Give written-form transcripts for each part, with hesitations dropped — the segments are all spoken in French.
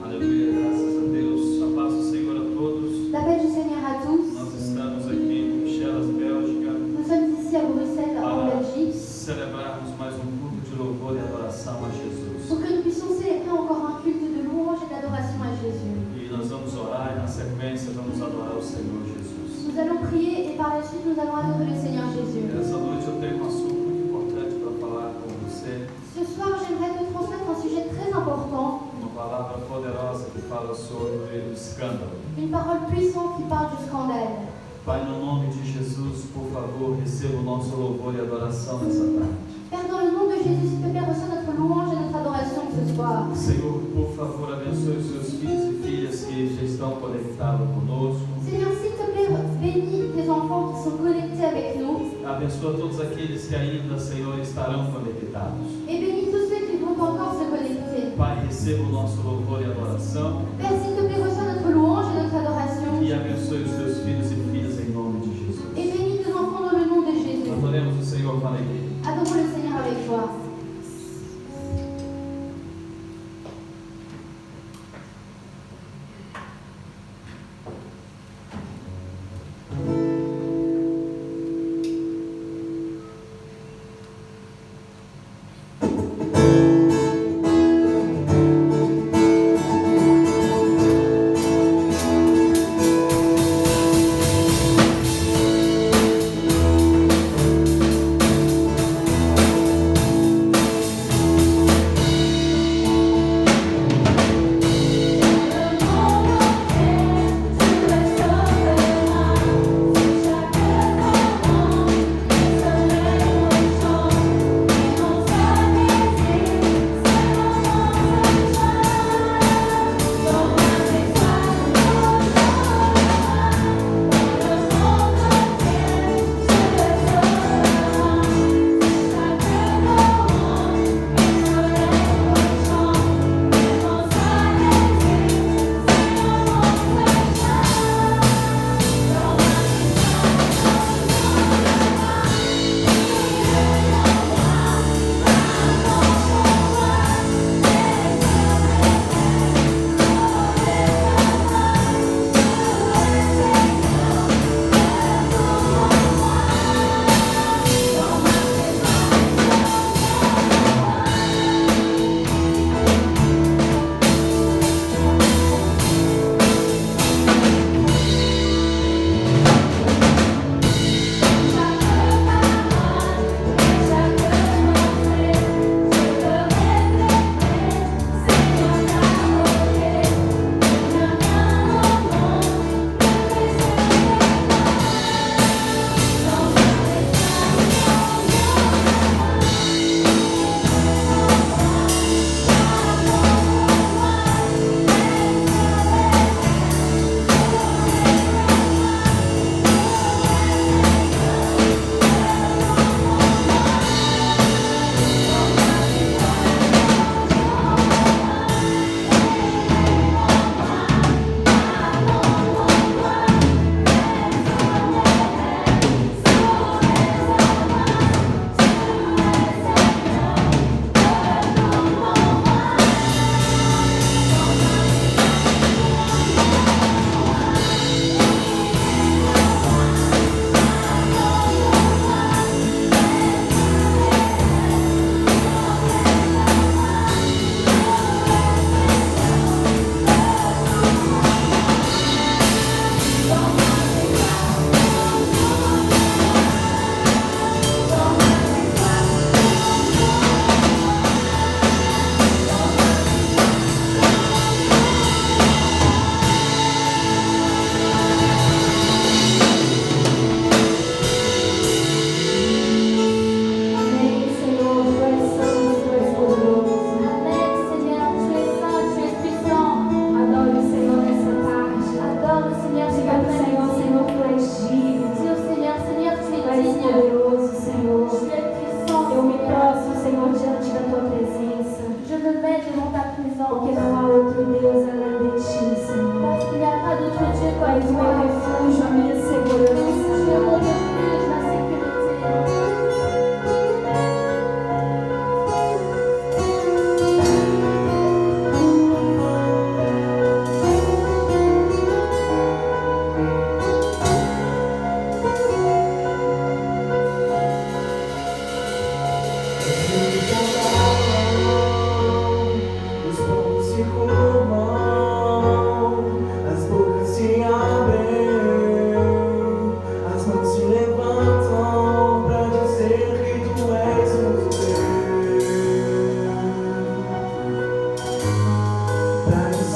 Aleluia, graças a Deus. A paz do Senhor a todos. La paix du Seigneur à tous. Nós estamos aqui em Bruxelas, Bélgica, Nous sommes ici à Bruxelles, en para Belgique, celebrarmos mais um culto de louvor e adoração a Jesus. pour que nous puissions célébrer encore un culte de louange et d'adoration à Jésus. E nós vamos orar e na sequência vamos adorar o Senhor Jesus. Nous allons prier et par la suite nous allons adorer le Seigneur Jésus. Essa noite eu tenho um assunto muito importante para falar com você. Ce soir, j'aimerais te transmettre un sujet très important, Uma palavra poderosa que fala sobre o escândalo. une parole puissante qui parle du scandale. Pai, no nome de Jesus, por favor, receba o nosso louvor e adoração nessa tarde. Père, dans le nom de Jésus, s'il te plaît, reçois notre louange et notre adoration ce soir. Senhor, por favor, abençoe os seus filhos e filhas que já estão conectados conosco. Seigneur, s'il te plaît, bénis tes enfants qui sont connectés avec nous Abençoa todos aqueles que ainda, Senhor, estarão conectados. et bénis tous ceux qui vont encore se connecter. Pai, receba o nosso louvor e adoração Père, s'il te plaît, reçois notre louange et notre adoration e abençoe os seus filhos e filhas em nome de Jesus. et bénis tes enfants dans le nom de Jésus. Adoremos o Senhor com alegria. Adorons le Seigneur avec joie.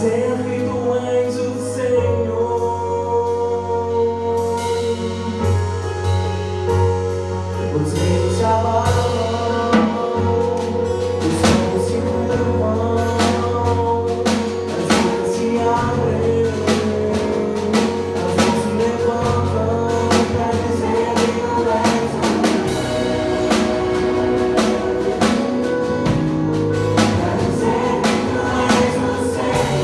dizer que tu és o Senhor. Os rios se abalam, os céus se curvam, as nuvens se abrem, as mãos se levantam pra dizer que tu és o pra dizer que tu és o Senhor.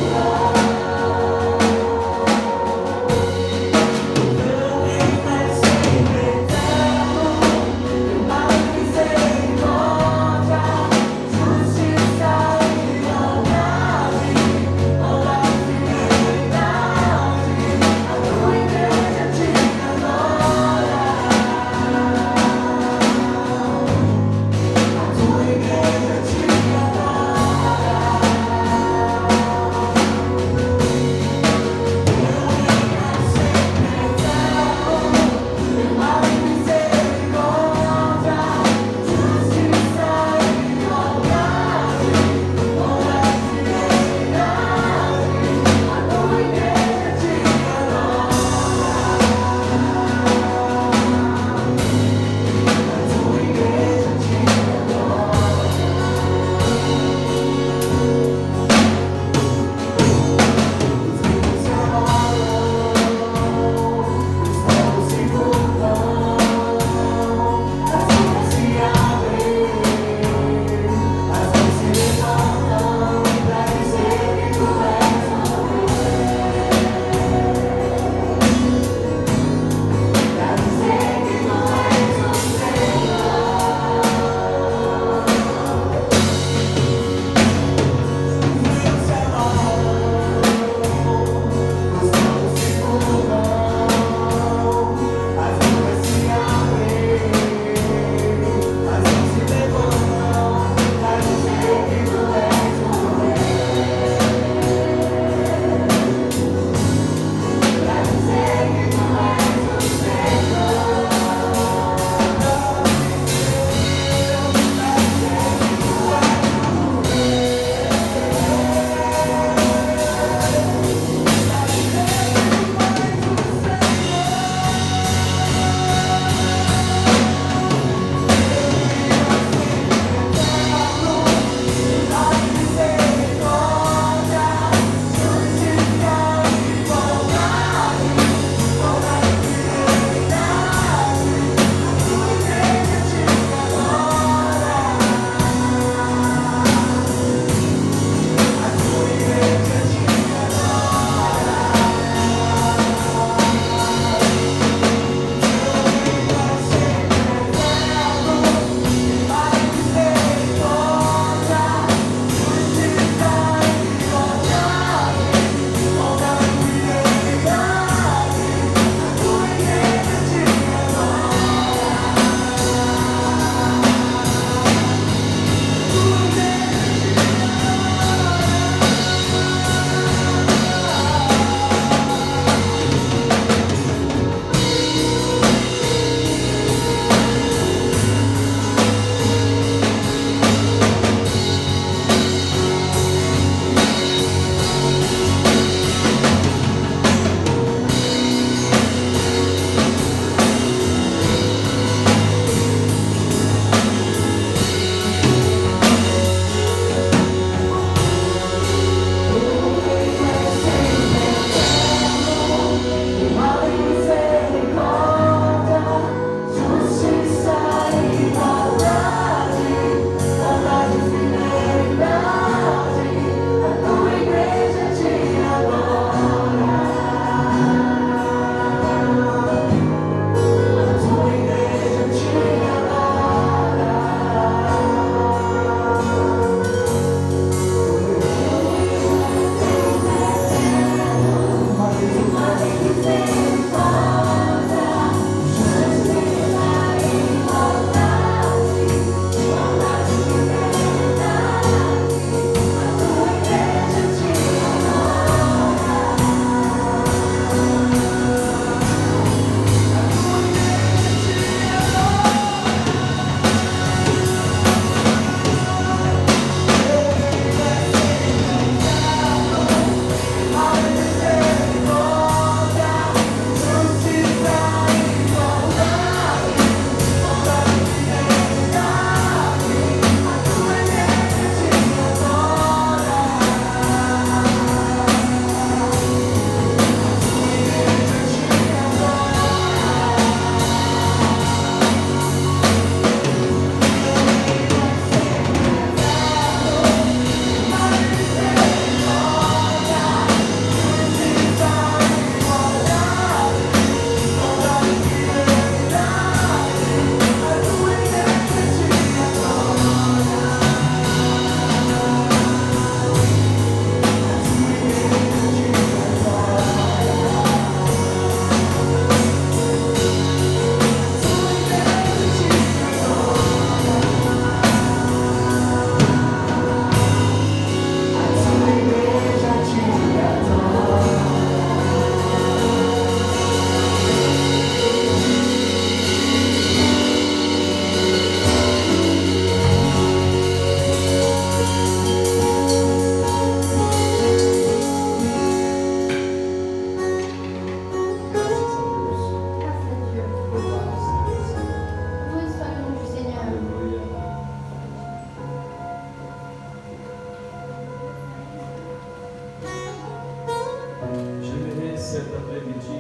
cet après-midi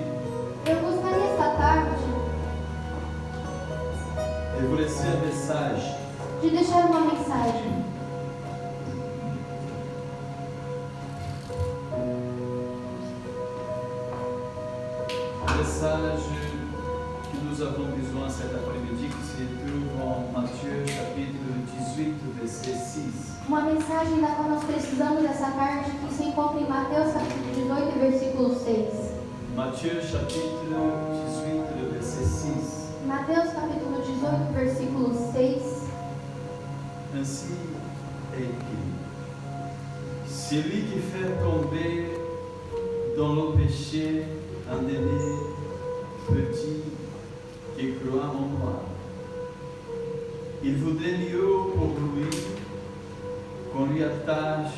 Eu gostaria esta tarde de vous laisser un message. de deixar uma mensagem. Un message que nous avons besoin cet après-midi qui se trouve en Matthieu chapitre 18, verset 6. Uma mensagem da qual nós precisamos essa tarde que se encontra em Mateus capítulo 18, versículo 6. Matthieu chapitre 18, verset 6. Mateus capítulo 18, versículo 6. Ainsi est écrit: celui qui fait tomber dans le péché un aîné petit qui croit en moi, il vaudrait mieux pour lui qu'on lui attache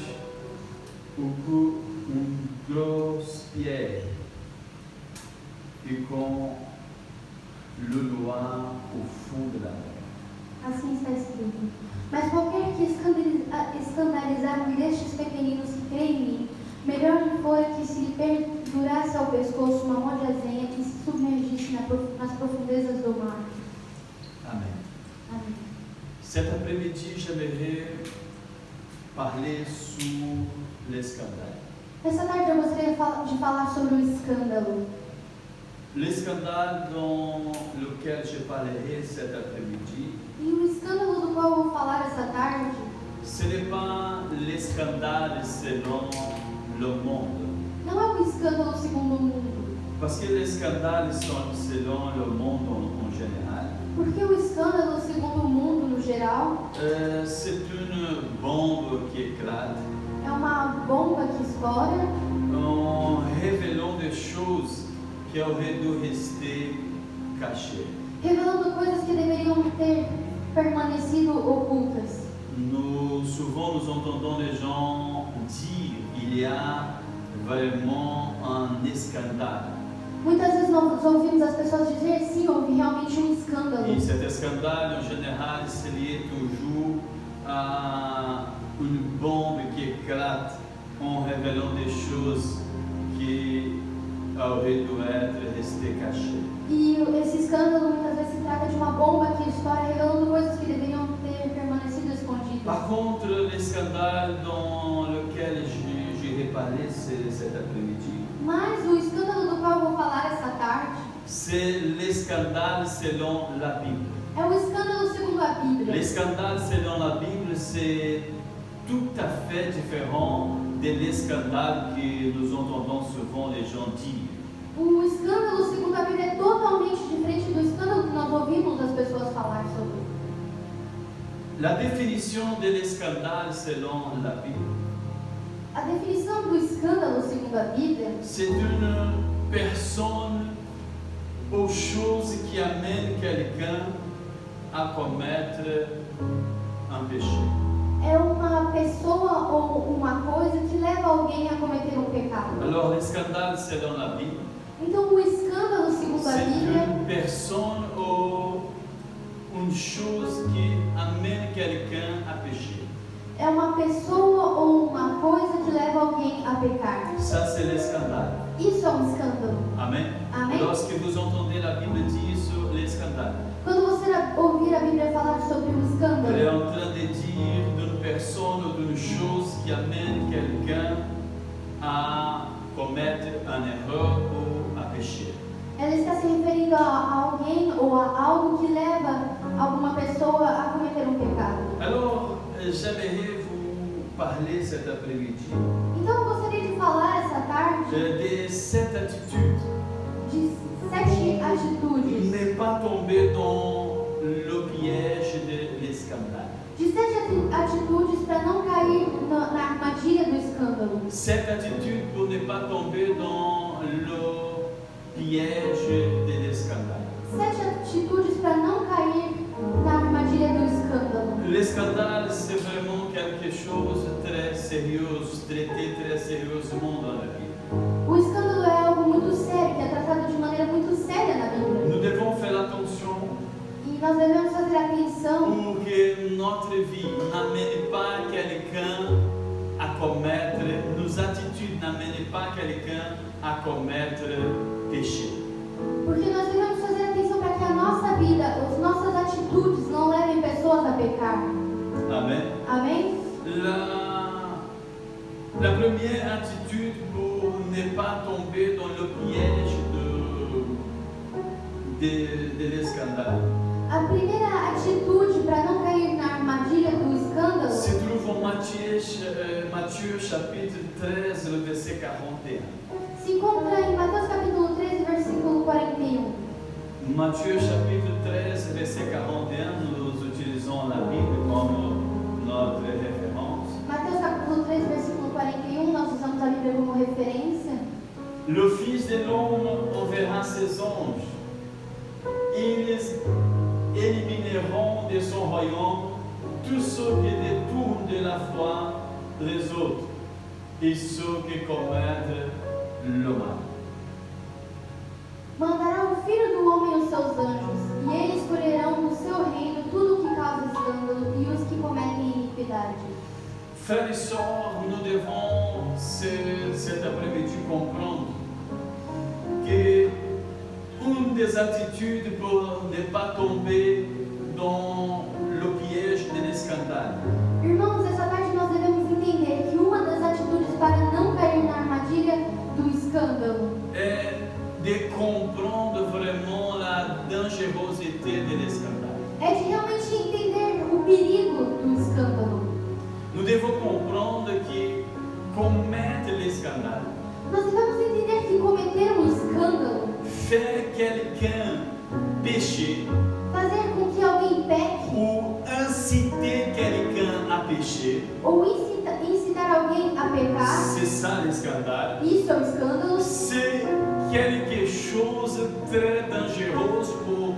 au cou une grosse pierre et qu'on le noie au fond de la mer. Assim está escrito. Mas qualquer que escandalizar um destes pequeninos que crê em mim, melhor lhe fora que se lhe pendurasse ao pescoço uma mão de azenha e se submergisse nas profundezas do mar. Amen. Amém. Cet après-midi, j'aimerais parler sur les scandales. Essa tarde eu gostaria de falar sobre o escândalo. Le scandale dans lequel je parlerai cet après-midi, E o escândalo do qual eu vou falar essa tarde ce n'est pas les scandales selon le monde. não é um escândalo segundo o mundo. Parce que les scandales sont selon le monde en général. Porque o escândalo segundo o mundo no geral C'est une bombe qui éclate é uma bomba que estoura en révélant des choses qui auraient dû rester cachées. revelando coisas que deveriam ter permanecido ocultas. Souvent nous entendons les gens dire il y a vraiment un scandale. Muitas vezes nós ouvimos as pessoas dizer sim, houve realmente um escândalo. Et cet scandale en général c'est lié toujours à une bombe qui éclate en révélant des choses qui auraient dû être restées cachées. E esse escândalo muitas vezes se trata de uma bomba que estoura revelando coisas que deveriam ter permanecido escondidas. Par contre, le scandale dans lequel j'irai parler cet après-midi, Mas o escândalo do qual eu vou falar essa tarde c'est le scandale selon la Bible. é o escândalo segundo a Bíblia. Le scandale selon la Bible, c'est tout à fait différent des scandales que nous entendons souvent les gens dire. O escândalo segundo a Bíblia é totalmente diferente do escândalo que nós ouvimos as pessoas falar sobre. La définition de l'escandale selon la Bible, A definição do escândalo segundo a Bíblia c'est une personne aux choses qui amènent quelqu'un à commettre un péché. é uma pessoa ou uma coisa que leva alguém a cometer um pecado. Alors, le scandale selon la Bible, Então, o escândalo segundo a c'est Bíblia une personne ou une chose qui amène quelqu'un à pécher. é uma pessoa ou uma coisa que leva alguém a pecar. Ça, c'est le scandale. Isso é um escândalo. Amen. Amen. Lorsque vous entendez la Bible dire sur les scandales, Quando você ouvir a Bíblia falar sobre um elle est escândalo, en train de dire d'une personne ou d'une chose qui amène quelqu'un à commettre une erreur ou à pécher. ela está se referindo a alguém ou a algo que leva alguma pessoa a cometer um pecado. Alors, j'aimerais vous parler cet après-midi Então, eu gostaria de falar essa tarde de cette attitude. de 7 atitudes, Ne pas tomber dans le piège de l'escandale. de 7 atitudes para não cair na armadilha do escândalo. Cette attitude pour ne pas tomber dans le piège de l'escandale. 7 atitudes para não cair na armadilha do escândalo. L'escandale, c'est vraiment quelque chose de très sérieux, traité très sérieusement dans la Bible. O escândalo é algo muito sério, que é tratado de maneira muito séria na Bíblia. Nous devons faire attention E nós devemos fazer atenção pour que notre vie n'amène pas quelqu'un à commettre nos attitudes n'amène pas quelqu'un à commettre péché. Porque nós devemos fazer atenção para que a nossa vida, as nossas atitudes não levem pessoas a pecar. Amen. Amém? La première attitude pour ne pas tomber dans le piège de l'escandale A primeira atitude para não cair na armadilha do escândalo se trouve en Matthieu chapitre 13, le verset 41. se encontra em Mateus capítulo 13, versículo 41. Matthieu chapitre 13, verset 41, nous utilisons la Bible comme notre référence. Mateus capítulo 13, versículo 41, nós usamos a Bíblia como referência. Le Fils de l'homme enverra ses anges. Ils élimineront de son royaume tous ceux qui détournent de la foi des autres et ceux qui commettent le mal. Mandará o Filho do Homem os seus anjos, e eles colherão no seu reino tudo o que causa escândalo e os que cometem iniquidade. Frères et sœurs, nous devons cet après-midi comprendre que une des attitudes pour ne pas tomber dans le piège de l'escandale, Irmãos, essa tarde nós devemos entender que uma das atitudes para não cair na armadilha do escândalo est de comprendre vraiment la dangerosité de l'escandale. é de realmente entender o perigo do escândalo. Nous devons comprendre que commettre l'escandale, Nós devemos entender que cometer um escândalo, faire quelqu'un pécher fazer com que alguém peque ou inciter quelqu'un à pécher, ou incitar alguém a pecar, c'est ça l'escandale. isso é um escândalo. C'est quelque chose de très dangereux pour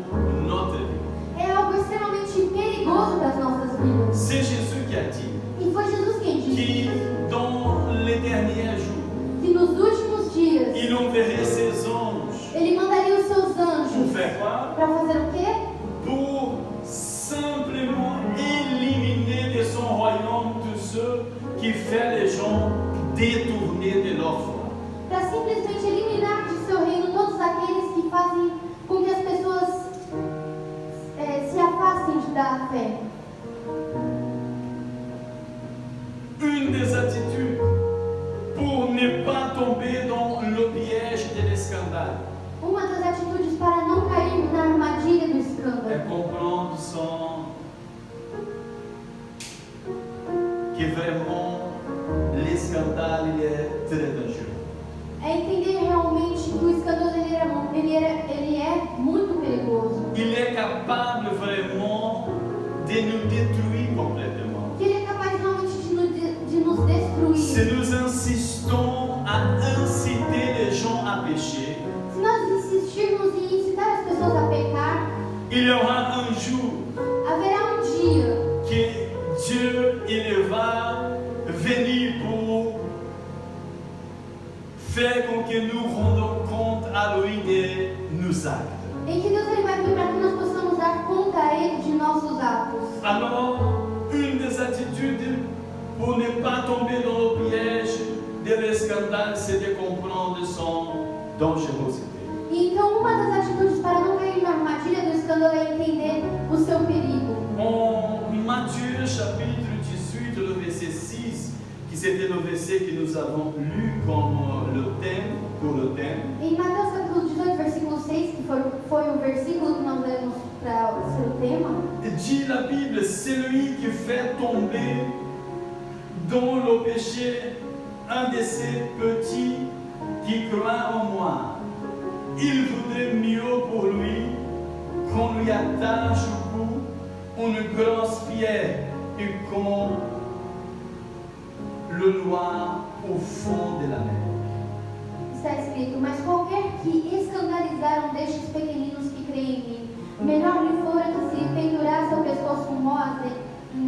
notre vie. É algo extremamente perigoso para as nossas vidas. C'est Jésus qui a dit E foi Jesus quem disse que dans les derniers jours, que nos últimos dias il enverrait ses anges Ele mandaria os seus pour anjos faire quoi? para fazer o quê? Pour simplement éliminer de son royaume tous ceux qui font les gens détourner de leur foi. Para simplesmente eliminar de seu reino todos aqueles que fazem com que as pessoas se afastem da fé. Une des attitudes pour ne pas tomber dans le piège de l'escandale Uma das atitudes para não cair na armadilha do est escândalo comprendre que vraiment l'escandale il est très dangereux. é entender realmente que o escândalo ele é muito perigoso. Il est capable vraiment de nous détruire complètement. Que ele é capaz realmente de nos destruir. Si nous insistons à inciter les gens à pécher, Se nós insistirmos em incitar as pessoas a pecar, il y aura un jour haverá um dia que Dieu il va venir pour faire com que nous rendons compte à lui de nos actes. em que Deus ele vai vir para que nós possamos dar conta a Ele de nossos atos. Alors, une des attitudes pour ne pas tomber dans le piège de l'escandale, c'est de comprendre son dangerosité. Então, uma das atitudes para não cair na armadilha do escândalo é entender o seu perigo. En Matthieu chapitre 18, le verset 6, qui c'était le verset que nous avons lu comme le thème, pour le thème, Em Mateus capítulo 18, versículo 6, que foi o versículo que nós lemos para ser o tema, dit la Bible, celui qui fait tomber dans le péché un de ces petits qui croient en moi, il vaudrait mieux pour lui qu'on lui attache au cou une grosse pierre et qu'on le noie au fond de la mer. está escrito: mas qualquer que escandalizar um destes pequeninos que creem em mim, melhor lhe fora que se pendurasse ao pescoço um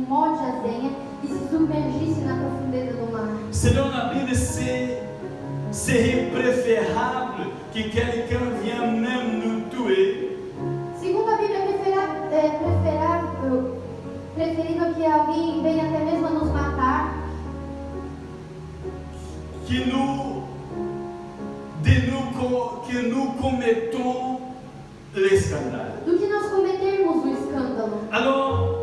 mó de azenha e se submergisse na profundeza do mar. Selon la Bible, c'est préférable que quelqu'un vienne même nous tuer Segundo a Bíblia, é preferível que alguém venha até mesmo a nos matar, que nous que nous commettons les scandales. do que nós cometermos o escândalo. Alors,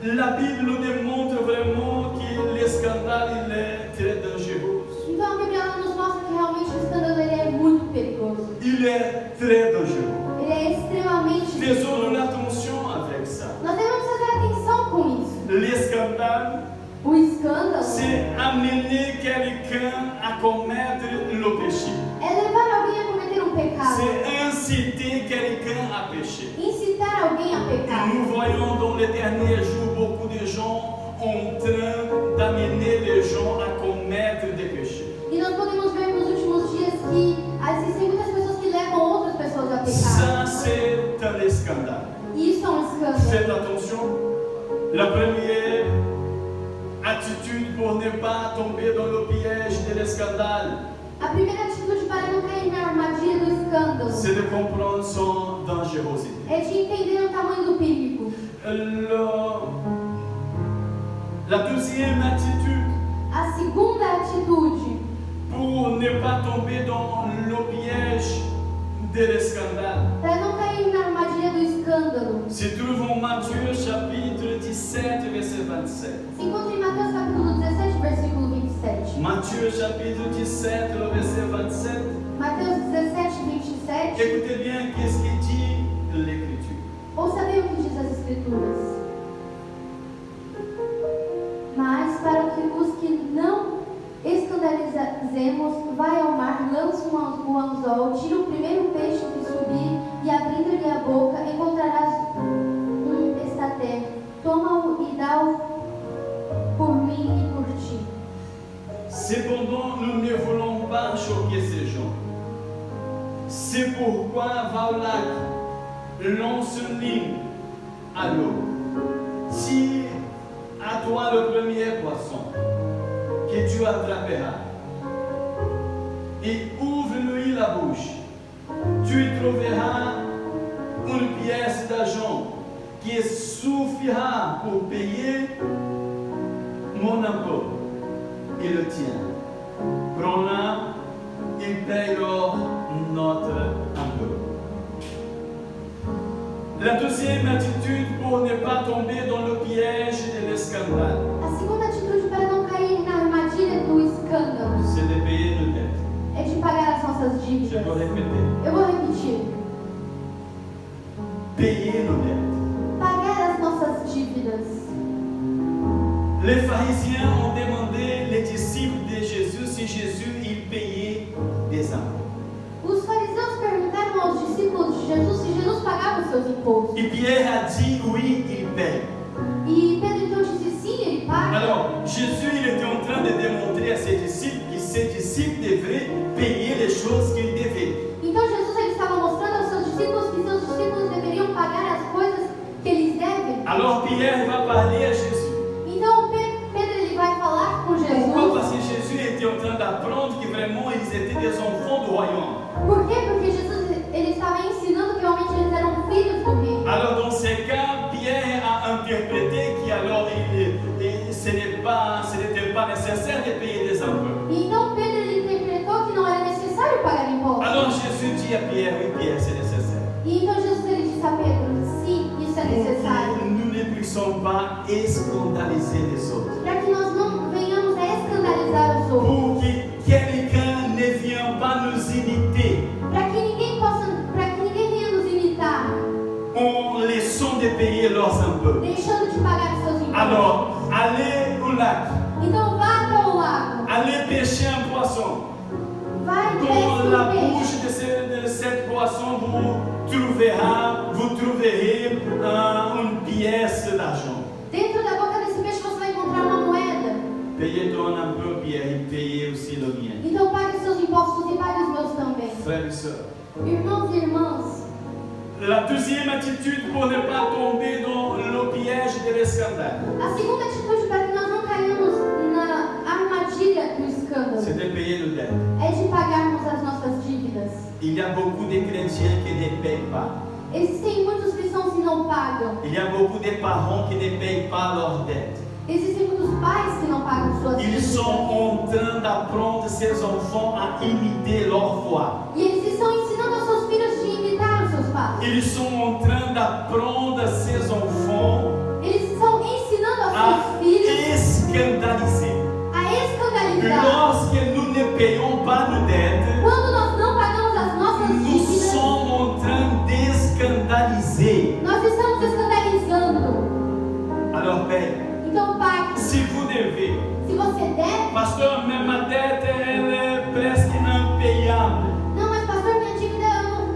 la Bible nous démontre vraiment que le scandale il est très dangereux. Então a Bíblia ela nos mostra que realmente o escândalo ele é muito perigoso. Il est très dangereux. Ele é extremamente Faisons perigoso. attention avec ça. Nós devemos fazer atenção com isso. Le scandale, O escândalo c'est amener quelqu'un à commettre le péché. é levar alguém a cometer um pecado. C'est inciter quelqu'un à pécher. Incitar alguém a pecar. Nous voyons dans les derniers jours beaucoup de gens en train d'amener les gens à commettre des péchés. E nós podemos ver nos últimos dias que existem muitas pessoas que levam outras pessoas a pecar. Ça, c'est un scandale. E isso é um escândalo. Faites attention. La première attitude pour ne pas tomber dans le piège de scandale, A primeira atitude para não cair na armadilha do escândalo c'est de comprendre son dangerosité. é de entender o tamanho do perigo. La deuxième attitude A segunda atitude pour ne pas tomber dans le piège de scandale para não cair na armadilha do escândalo se trouve en Matthieu chapitre 17 verset 27. se encontra em Mateus capítulo 17, versículo 27. Matthieu chapitre 17, le verset 27. Mateus 17, 27. Écoutez bien qu'est-ce que dit l'Écriture. Ouça bem o que diz as Escrituras. Mas para que os que não escandalizemos, vai ao mar, lança o anzol, tira o primeiro peixe que subir e abrindo-lhe a boca, encontrarás estaté. Toma-o e dá-o por mim e por ti. Cependant, nous ne voulons pas choquer ces gens. C'est pourquoi va au lac, lance une ligne à l'eau. Tire à toi le premier poisson que tu attraperas et ouvre-lui la bouche. Tu y trouveras une pièce d'argent qui suffira pour payer mon impôt et le tien. Prends-la et paye alors notre impôt. La deuxième attitude pour ne pas tomber dans le piège de l'escandale, A segunda atitude para não cair na armadilha do escândalo c'est de payer nos dettes. é de pagar as nossas Je dívidas. dois répéter. Eu vou repetir. Payer nos dettes. Pagar as nossas dívidas. Les pharisiens ont demandé les disciples de Jésus si Jésus il payait des impôts. Os fariseus perguntaram aos discípulos de Jesus se Jesus pagava os seus impostos. Et Pierre a dit oui, il paye. E Pedro então disse sim, ele paga. Alors, Jésus il était en train de démontrer à ses disciples que ses disciples devraient payer les choses qu'ils devaient. Então Jesus ele estava mostrando aos seus discípulos que seus discípulos deveriam pagar as coisas que eles devem. Alors Pierre va parler à Jésus. Então Pedro ele vai falar com Pourquoi? Jesus. Parce que Jésus était en train d'apprendre que vraiment ils étaient des enfants du royaume. Por quê? Porque Jesus ele estava ensinando que realmente eles eram filhos do rei. Alors dans ce cas, Pierre a interprété qu'alors ce n'était pas nécessaire de payer des impôts. E então Pedro ele interpretou que não era necessário pagar impostos. Alors Jésus dit à Pierre, oui Pierre, c'est nécessaire. E então Jesus ele disse a Pedro, sim, isso é necessário. Pour que nous ne puissions pas scandaliser les autres. Para que nós não venhamos a escandalizar os outros. Pour que quelqu'un ne vienne pas nous imiter Para que ninguém venha nos imitar, en laissant de payer leurs impôts. deixando de pagar os seus impostos. Alors, allez au lac, Então vá até o lago, allez pêcher un poisson. vai e Dans pesca la um peixe. bouche de cette poisson, vous trouverez une pièce d'argent. Dentro da boca desse peixe você vai encontrar uma moeda. Payez-toi un peu, Pierre, et payez aussi le mien. Então pague os seus impostos e pague os meus também. Frères et sœurs, Irmãos e irmãs, la deuxième attitude pour ne pas tomber dans le piège de l'escandale, a segunda atitude para que nós não caímos na armadilha do escândalo c'est de payer nos dettes. é de pagarmos as nossas dívidas. Il y a beaucoup de chrétiens qui ne payent pas. Existem muitos cristãos que não pagam. Il y a beaucoup de parents qui ne payent pas leurs dettes. Existem muitos pais que não pagam suas Ils dívidas. sont en train d'apprendre ses enfants à imiter leur foi. E eles estão ensinando aos seus filhos de imitar os seus pais. Ils sont en train d'apprendre ses enfants Eles estão ensinando aos à seus filhos scandaliser. a escandalizar. Lorsque nous ne payons pas nos dettes, Quando nós não pagamos as nossas nous dívidas, sommes en train d'escandaliser. nós estamos escandalizando. Alors paye. Então pague. Si vous devez, Se você deve, pasteur, mais ma dette elle est presque impayable. não, mas pastor, minha dívida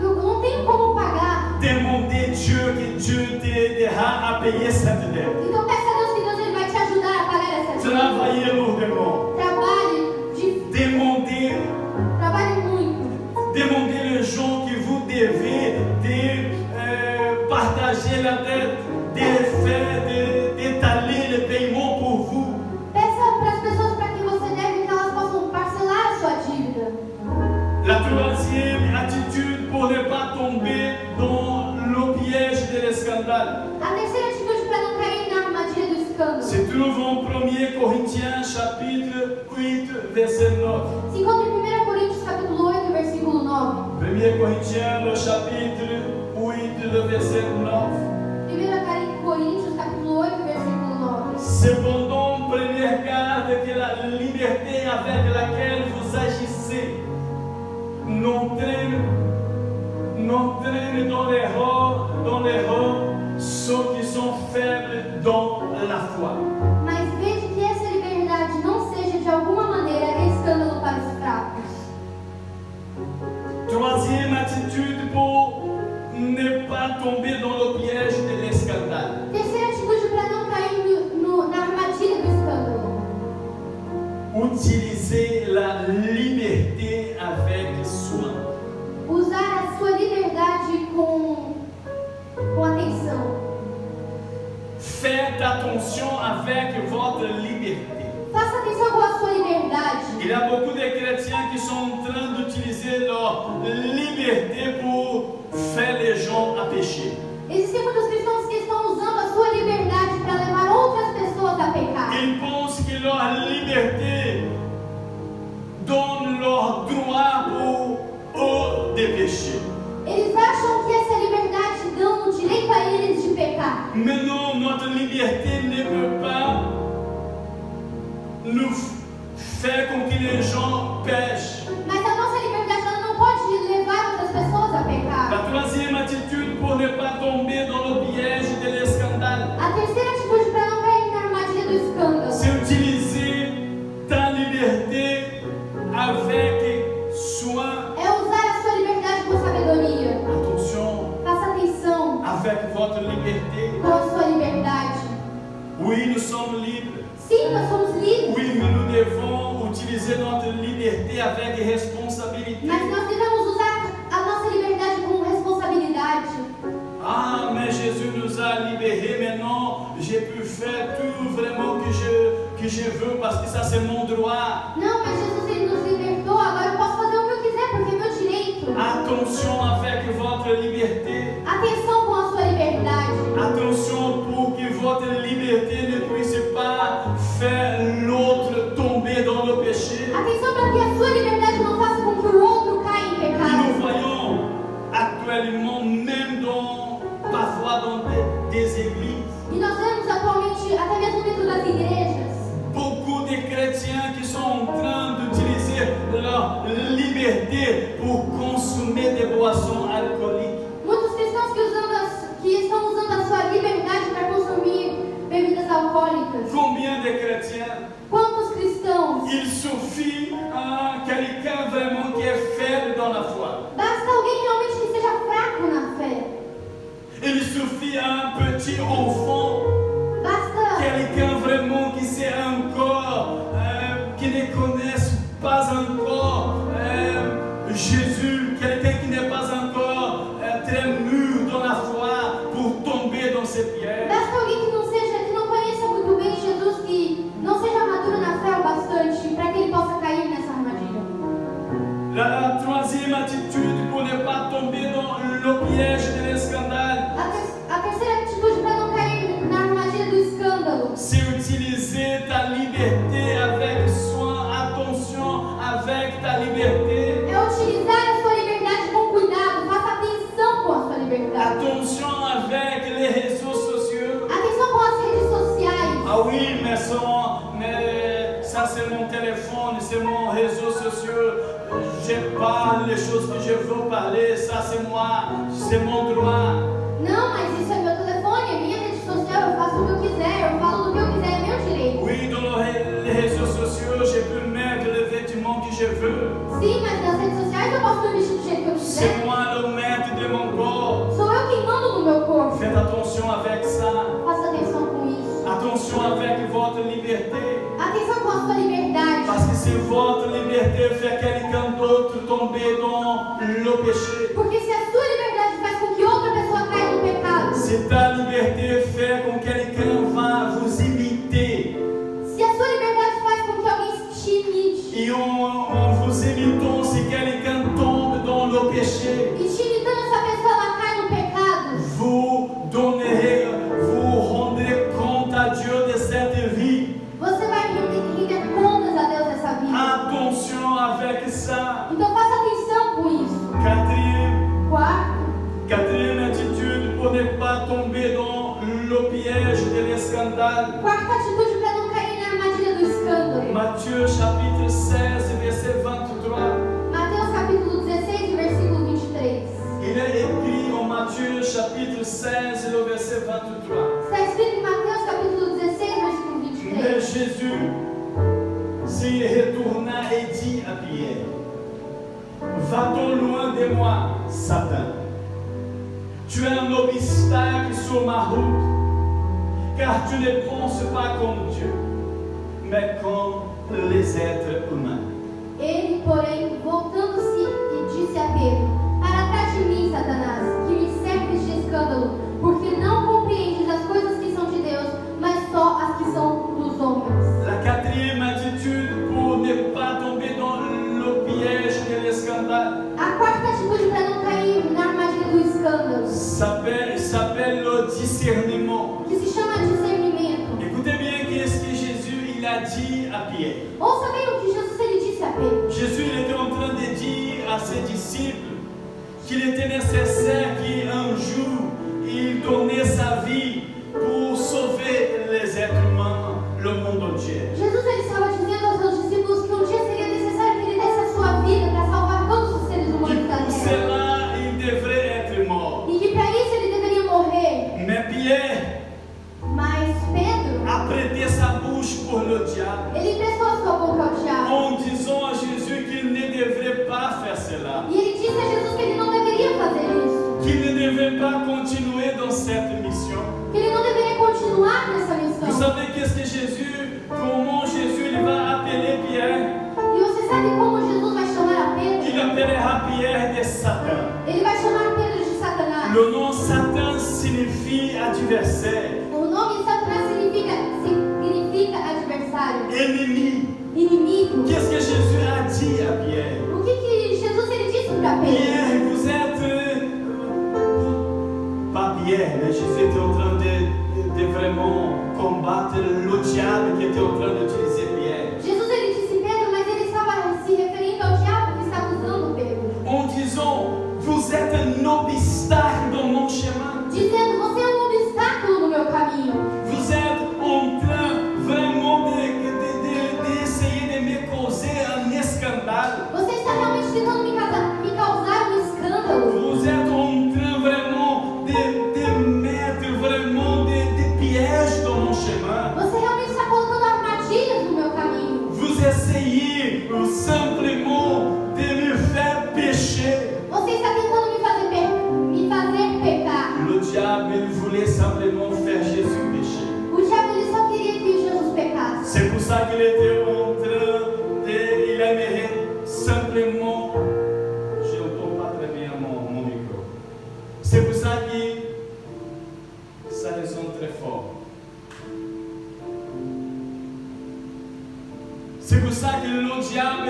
eu não tenho como pagar. Demandez Dieu que Dieu t'aidera à payer cette dette. Então peça a Deus que Deus ele vai te ajudar a pagar essa dívida. Travaillez lourdement. Trabalhe muito. Demandez les gens que vous devez partager la dette, d'étaler le paiement pour vous. Peça para as pessoas para quem você deve que elas possam parcelar a sua dívida. La troisième attitude pour ne pas tomber dans le piège de l'escandale A terceira atitude para não cair na armadilha do escândalo se trouve en 1 Corinthiens chapitre 8 verset 9. se encontra em 1 Coríntios capítulo 8, versículo 9. 1 Corinthiens le chapitre 8 le verset 9. 1 Coríntios capítulo 8, versículo 9. Cependant, prenez garde que la liberté avec laquelle vous agissez n'entraîne dans l'erreur ceux qui sont faibles dans la foi. Mas vede que essa liberdade não seja de alguma maneira escândalo para os fracos. Troisième attitude pour ne pas tomber dans le piège de l'escandale. Terceira atitude para não cair na armadilha do escândalo. Utiliser la liberté avec soin. Usar a sua liberdade com atenção. Faites attention avec votre liberté. Faça atenção com a sua liberdade. Il y a beaucoup de chrétiens qui sont en train d'utiliser leur liberté pour faire les gens à pécher. Existem muitos cristãos que estão usando a sua liberdade para levar outras pessoas a pecar. Ils pensent que leur liberté donne leur droit pour eux de pécher. Eles acham que essa liberdade dá o direito a eles de pecar. Mais non, notre liberté ne peut pas nous faire com que les gens pêchent. Mas a nossa liberdade ela não pode levar outras pessoas a pecar. La troisième attitude pour ne pas tomber dans le piège de l'escandale, A terceira atitude para não cair na armadilha do escândalo c'est utiliser ta liberté avec soin. é usar a sua liberdade com sabedoria. Attention, Faça atenção avec votre liberté. com a sua liberdade. Oui, nous sommes libres. Sim, nós somos livres, Oui, mais nous devons utiliser notre liberté avec responsabilité. mas nós devemos usar a nossa liberdade com responsabilidade. Ah, mais Jésus nous a libérés. Maintenant, j'ai pu faire tout vraiment que je veux parce que ça c'est mon droit. Não, mas Jesus ele nos libertou, agora eu posso fazer o que eu quiser porque é meu direito. Attention avec votre liberté. Atenção com a sua liberdade. Attention pour que votre liberté ne puisse pas faire l'autre tomber dans le péché. Atenção para que a sua liberdade não faça com que o outro caia em Et nous pecado. voyons actuellement, même parfois dans des églises, E nós vemos atualmente, até mesmo dentro das igrejas, beaucoup de chrétiens qui sont en train d'utiliser leur liberté pour consommer des boissons alcooliques. muitos cristãos que estão usando a sua liberdade para consumir bebidas alcoólicas. Combien de chrétiens? Quantos cristãos? Il suffit à quelqu'un vraiment qui est faible dans la foi. Basta alguém realmente que seja fraco na fé. Il suffit à un petit enfant, Basta quelqu'un vraiment qui sait encore, qui ne connaisse pas encore Jésus, quelqu'un qui n'est pas encore très mûr dans la foi pour tomber dans ces pièges. Basta alguém que não conheça muito bem Jesus, que não seja maduro na fé o bastante para que ele possa cair nessa armadilha. La troisième attitude pour ne pas tomber dans le piège de l'escandale, A terceira atitude para não cair na armadilha do escândalo c'est utiliser liberté. É utilizar a sua liberdade com cuidado. Faça atenção com a sua liberdade. Attention avec les réseaux sociaux. Atenção com as redes sociais. Ah oui, mais ça c'est mon téléphone, c'est mon réseau social. Je parle les choses que je veux parler, ça c'est moi, c'est mon droit. Não, mas isso é meu telefone, é minha rede social. Eu faço o que eu quiser, eu falo do que eu quiser, é meu direito. Oui, dans les réseaux sociaux, je peux mettre les vêtements que je veux. Sim, mas nas redes sociais eu posso me vestir do jeito que eu C'est quiser. moi le maître de mon corps. Sou eu quem mando no meu corpo. Faites attention avec ça. Faça atenção com isso. Attention avec votre liberté. Atenção com a sua liberdade. Parce que si votre liberté fait quelqu'un d'autre tomber dans le péché, Porque se a sua liberdade faz com que outra pessoa caia no pecado, si ta liberté fait que quelqu'un va vous imiter, se a sua liberdade faz com que alguém te imite, et en vous imitant, si quelqu'un tombe dans le péché, e te imitando essa pessoa ela cai no pecado, vous rendrez compte à Dieu de cette vie. você vai render contas a Deus dessa vida. Attention avec ça. Então faça atenção com isso. Quatrième attitude pour ne pas tomber dans le piège de l'escandale. Quarta atitude para não cair na armadilha do escândalo. Matthieu chapitre 16, verset 23. Mateus capítulo 16, versículo 23. Il est écrit en Matthieu chapitre 16, le verset 23. Está escrito em Mateus capítulo 16, versículo Mais 23. Jésus s'y retourna et dit à Pierre, va-t-on loin de moi, Satan? Tu es un obstacle sur ma route, car tu ne penses pas comme Dieu, mais comme les êtres humains. Ele, porém, voltando-se e disse a Pedro, para trás de mim, Satanás, que me serves de escândalo, porque não compreendes as coisas que são de Deus, mas só as que são dos homens. La quatrième attitude pour ne pas tomber dans le piège de l'escandale A quarta atitude para não cair na armadilha do escândalo, s'appelle le discernement. que se chama discernimento. Écoutez bien qu'est-ce que Jésus il a dit à Pierre. Ouça bem o que Jesus ele disse a Pedro. Jésus il était en train de dire à ses disciples qu'il était nécessaire qu'un jour il donnait sa vie pour sauver les êtres humains, le monde entier. Jesus ele estava dizendo aos seus discípulos que um dia seria necessário que ele desse a sua vida para salvar todos os seres Que humanos da pour terra. cela il devrait être mort. E que para isso ele deveria morrer. Mais Pierre Mas Pedro, a prêté sa bouche pour le diable ele emprestou a sua boca ao diabo. en disant à Jésus qu'il ne devrait pas faire cela, E ele disse a Jesus que ele não deveria fazer isso. qu'il ne devait pas continuer dans cette mission. Que ele não deveria continuar nessa Vous missão. savez qu'est-ce que Jésus, comment Jésus il va appeler Pierre? E você sabe como Jesus vai chamar a Il Pedro? appellera Pierre de Satan. Ele vai chamar Pedro de Satanás. Le nom Satan signifie adversaire, O nome Satanás significa adversário, ennemi. inimigo. Qu'est-ce que Jésus a dit à Pierre? O que Jesus ele disse para Pedro? Pierre, vous êtes... pas Pierre, mais Jésus était en train de vraiment combattre le diable qui était en train d'utiliser Pierre. Jesus ele disse Pedro, mas ele estava se referindo ao diabo que estava usando Pedro. En disant, vous êtes un obstacle dans mon chemin. Dizendo, você é um obstáculo no meu caminho. Vous êtes en train vraiment d'essayer de me causer un scandale. Você está realmente tentando me causar um escândalo. Vous êtes en train vraiment de mettre vraiment des pièges dans mon chemin. Você realmente está colocando armadilhas no meu caminho. Vous essayez simplement de me faire pécher. Você está tentando me fazer pecar. Le diable il voulait simplement faire Jésus pécher. O diabo ele só queria que Jesus pecasse. C'est pour ça qu'il était en train il aimerait simplement, je n'entends pas très bien mon micro. C'est pour ça que ça résonne très fort. C'est pour ça que le diable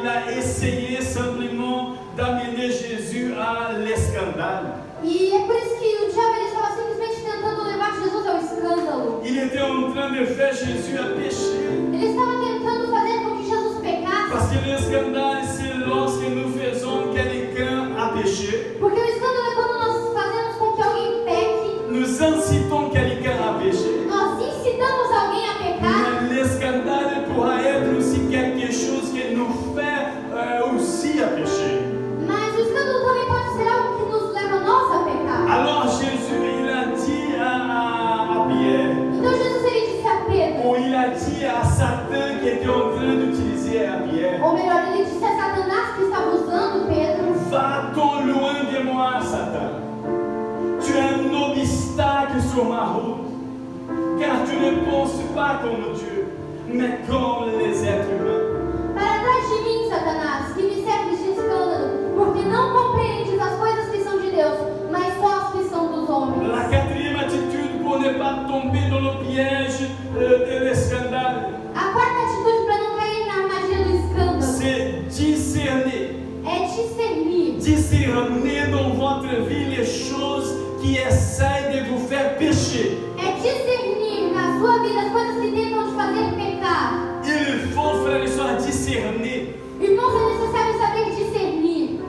il a essayé simplement d'amener Jésus à l'escandale. E é por isso que o diabo ele estava simplesmente tentando levar Jesus ao escândalo. Il était en train de faire Jésus à pécher. Ele estava tentando fazer com que Jesus pecasse. Parce que le scandale, ne pense pas comme Dieu, mais comme les êtres humains. Para trás de mim, Satanás, que me serves de escândalo, porque não compreendes as coisas que são de Deus, mas só as que são dos homens. La quatrième attitude pour ne pas tomber dans le piège de l'escandale, A quarta atitude para não cair na armadilha do escândalo c'est discerner. é discernir. Discerner dans votre vie les choses qui essayent de vous faire pécher. É discernir na sua vida as coisas que tentam te fazer pecar. Il faut, frères et sœurs, discerner. Irmãos, é necessário saber discernir.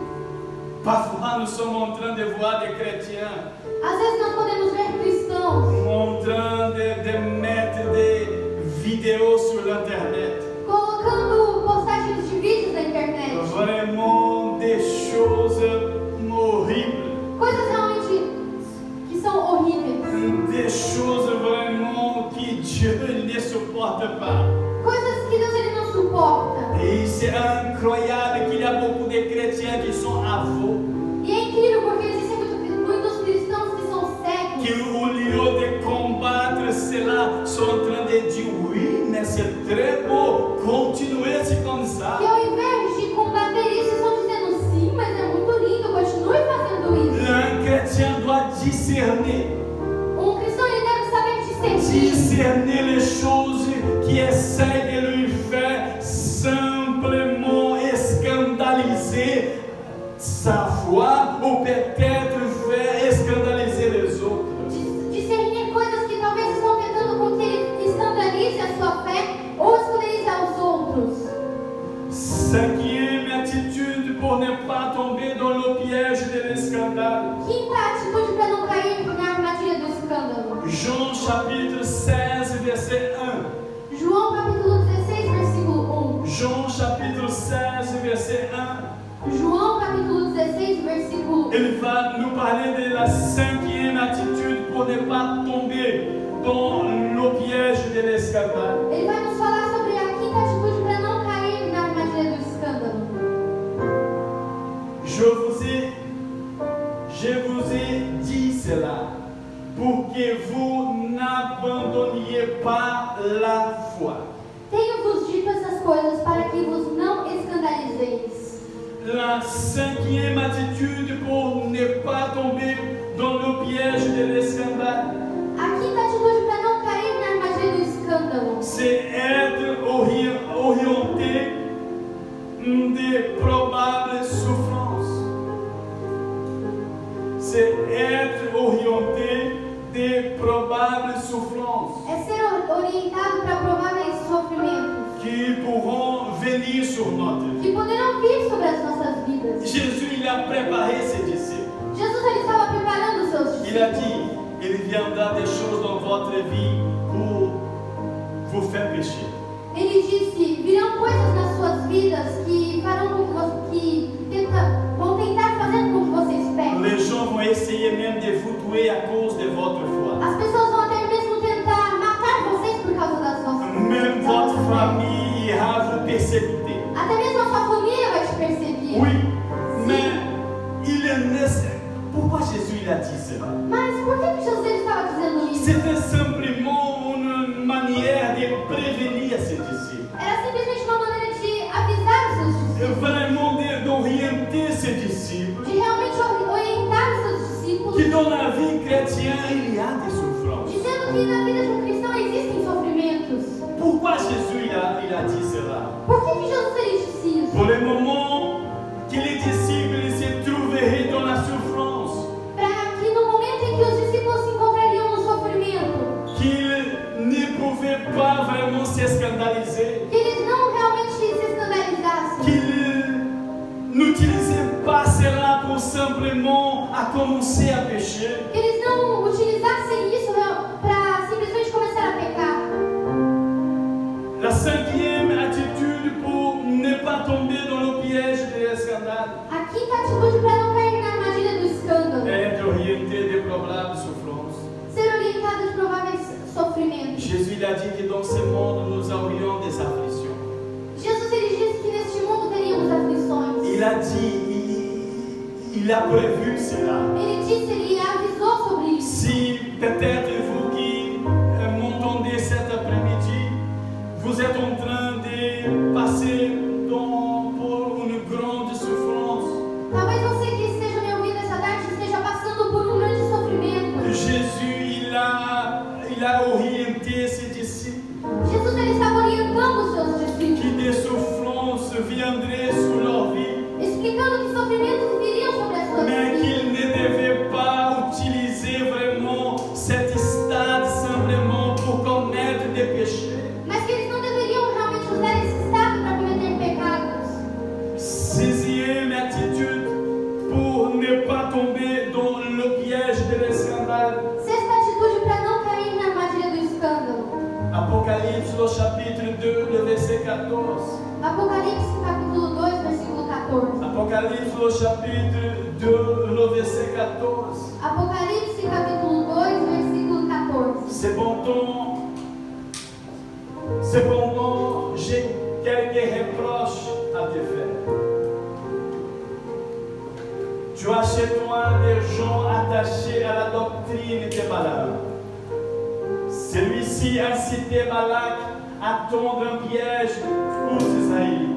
Parfois, nous sommes en train de voir des chrétiens Às vezes nós podemos ver cristãos en train de mettre des vidéos sur l'internet. colocando postagens de vídeos na internet. Vraiment des choses horribles. Coisas realmente que são horríveis. Des choses vraiment que Dieu ne supporte pas. Coisas que Deus ele não suporta. Et c'est incroyable qu'il y a beaucoup de chrétiens qui sont aveugles, E é incrível porque existem muitos cristãos que são cegos. qui au lieu de combattre cela, sont en train de dire oui, mais c'est très beau, continuez c'est comme ça. Que ao invés de combater isso, estão dizendo sim, mas é muito lindo, continue fazendo isso. Un chrétien doit discerner. Cristão ele deve saber discernir. Discerner les choses qui essayent de lui faire simplement scandaliser sa foi ou peut-être faire scandaliser les autres. Discernir coisas que talvez estão tentando com que ele escandalize a sua fé ou escandalize aos outros. Cinquième attitude pour ne pas tomber dans le piège de l'escandale. Quinta atitude para não cair na armadilha do escândalo. Jean chapitre 16 verset 1. João capítulo 16, versículo 1. Jean chapitre 16 verset 1. João capítulo 16, versículo 1. Il va nous parler de la cinquième attitude pour ne pas tomber dans le piège de l'escandale. Ele vai nos falar sobre a quinta atitude para não cair na armadilha do escândalo. Je vous ai dit cela pour que vous n'abandonniez pas la foi. Tenho-vos dito essas coisas para que vos não escandalizeis. La cinquième attitude pour ne pas tomber dans le piège de l'escandale, A quinta atitude para não cair na armadilha do escândalo c'est être orienté des probables souffrances. C'est être orienté des probables souffrances é ser orientado para prováveis sofrimentos qui pourront venir sur notre vie. que poderão vir sobre as nossas vidas. Jésus, il a préparé ses disciples. Jesus ele estava preparando os seus Il a discípulos. dit, il viendra des choses dans votre vie pour vous faire pécher. Ele disse: virão coisas nas suas vidas que farão com que vão tentar fazer com que vocês pequem. Les gens vont essayer même de vous tuer à cause de votre foi. As pessoas vão até mesmo tentar matar vocês por causa das vossas Même votre famille ira vous persécuter. Até mesmo a sua família vai te perseguir. Oui, mais il est nécessaire. Pourquoi Jésus il a dit cela? Mas por que Jesus ele estava dizendo isso? C'était simplement une manière de prévenir ses disciples. Era simplesmente uma maneira de avisar os seus discípulos, Vraiment d'orienter ses disciples. de realmente orientar os seus discípulos, Que dans la vie chrétienne, il y a des souffrances. dizendo que na vida de um cristão existem sofrimentos. Pourquoi Jésus il a dit cela? Por que Jesus ele disse isso? Pour le moment que les disciples se trouveraient dans la souffrance, Para que no momento em que os discípulos se encontrariam no sofrimento, qu'ils ne pouvaient pas vraiment se scandaliser, que eles não realmente se escandalizassem, qu'ils n'utilisaient pas cela pour simplement à commencer à pécher, que eles não utilizassem isso para simplesmente começar a pecar. La cinquième attitude pour ne pas tomber dans le piège de l'escandale A quinta atitude para não cair na armadilha do escândalo, est être orienté des probables souffrances. ser orientado de prováveis sofrimentos. Jésus il a dit que dans ce monde nous aurions des afflictions. Jesus ele disse que neste mundo teríamos aflições. Il a dit, il a prévu cela. Ele disse, ele avisou sobre isso. Si peut-être vous qui m'entendez vous êtes en train de passer por une grande souffrance, Talvez você que esteja me ouvindo essa tarde esteja passando por um grande sofrimento. Jésus, il a orienté ses disciples Jesus ele estava orientando os seus discípulos, que des souffrances viendraient sur leur vie, explicando que sofrimentos viriam sobre as suas mais vidas. qu'ils ne devaient pas utiliser vraiment cet stade simplement pour commettre des péchés. Mas que eles não deveriam realmente usar esse estado para cometer pecados. Sixième attitude pour ne pas tomber dans le piège de l'escandale. Sexta atitude para não cair na armadilha do escândalo. Apocalypse, le chapitre 2, le verset 14. Apocalipse capítulo 2, versículo 14. Apocalypse, le chapitre 2, le verset 14. Apocalipse capítulo 2, versículo 14. Cependant, j'ai quelques reproches à te faire. Tu as chez toi des gens attachés à la doctrine de Balaam. Celui-ci a incité Balak à tendre un piège aux Israélites,